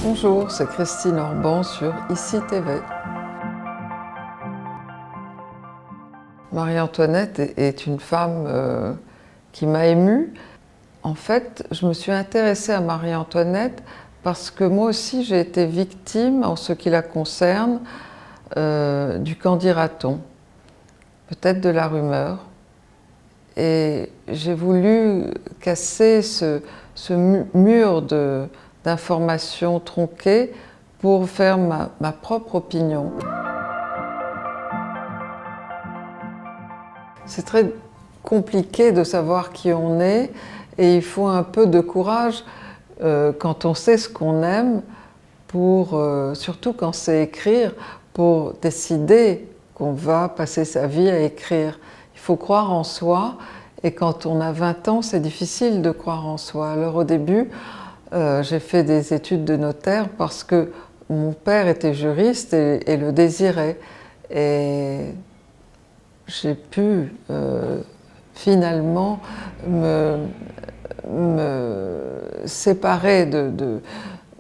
Bonjour, c'est Christine Orban sur ICI TV. Marie-Antoinette est une femme qui m'a émue. En fait, je me suis intéressée à Marie-Antoinette parce que moi aussi j'ai été victime, en ce qui la concerne, du qu'en dira-t-on, peut-être de la rumeur. Et j'ai voulu casser ce mur d'informations tronquées pour faire ma propre opinion. C'est très compliqué de savoir qui on est et il faut un peu de courage quand on sait ce qu'on aime, surtout quand c'est écrire, pour décider qu'on va passer sa vie à écrire. Il faut croire en soi et quand on a 20 ans, c'est difficile de croire en soi. Alors au début, j'ai fait des études de notaire parce que mon père était juriste et le désirait. Et j'ai pu finalement me séparer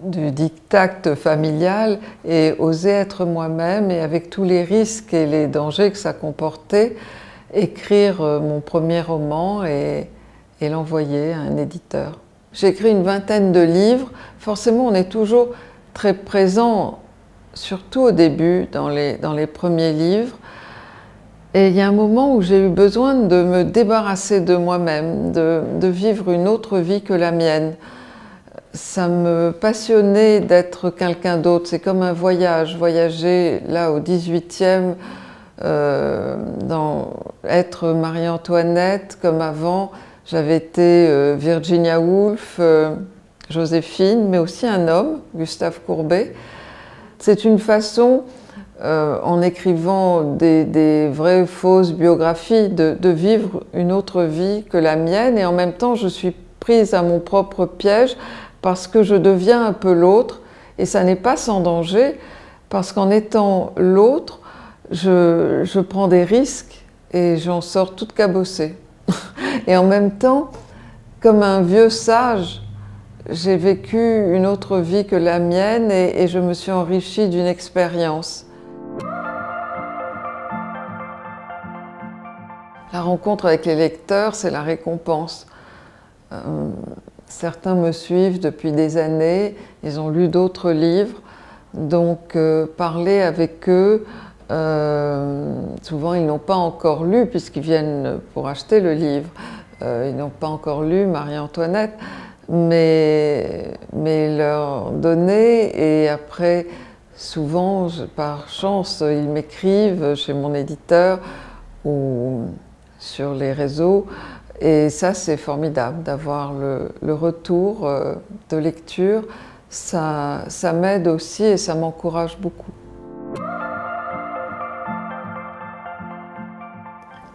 du diktat familial et oser être moi-même, et avec tous les risques et les dangers que ça comportait, écrire mon premier roman et l'envoyer à un éditeur. J'ai écrit une vingtaine de livres. Forcément, on est toujours très présent, surtout au début, dans les premiers livres. Et il y a un moment où j'ai eu besoin de me débarrasser de moi-même, de vivre une autre vie que la mienne. Ça me passionnait d'être quelqu'un d'autre. C'est comme un voyage, voyager là au 18e, être Marie-Antoinette comme avant. J'avais été Virginia Woolf, Joséphine, mais aussi un homme, Gustave Courbet. C'est une façon, en écrivant des vraies fausses biographies, de vivre une autre vie que la mienne, et en même temps je suis prise à mon propre piège parce que je deviens un peu l'autre, et ça n'est pas sans danger, parce qu'en étant l'autre, je prends des risques et j'en sors toute cabossée. Et en même temps, comme un vieux sage, j'ai vécu une autre vie que la mienne et je me suis enrichie d'une expérience. La rencontre avec les lecteurs, c'est la récompense. Certains me suivent depuis des années, ils ont lu d'autres livres, donc parler avec eux, souvent ils n'ont pas encore lu puisqu'ils viennent pour acheter le livre. Ils n'ont pas encore lu Marie-Antoinette, mais leur donner, et après, souvent, par chance, ils m'écrivent chez mon éditeur ou sur les réseaux, et ça c'est formidable d'avoir le retour de lecture. Ça m'aide aussi et ça m'encourage beaucoup.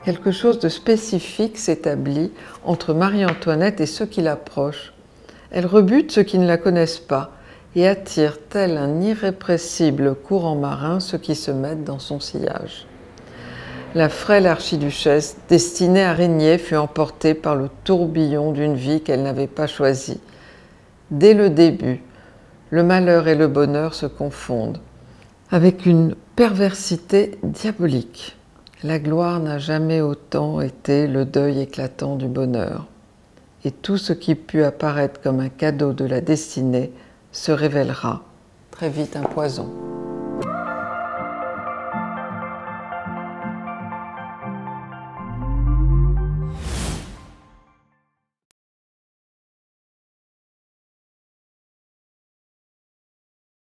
Quelque chose de spécifique s'établit entre Marie-Antoinette et ceux qui l'approchent. Elle rebute ceux qui ne la connaissent pas et attire tel un irrépressible courant marin ceux qui se mettent dans son sillage. La frêle archiduchesse, destinée à régner, fut emportée par le tourbillon d'une vie qu'elle n'avait pas choisie. Dès le début, le malheur et le bonheur se confondent, avec une perversité diabolique. La gloire n'a jamais autant été le deuil éclatant du bonheur. Et tout ce qui put apparaître comme un cadeau de la destinée se révélera très vite un poison.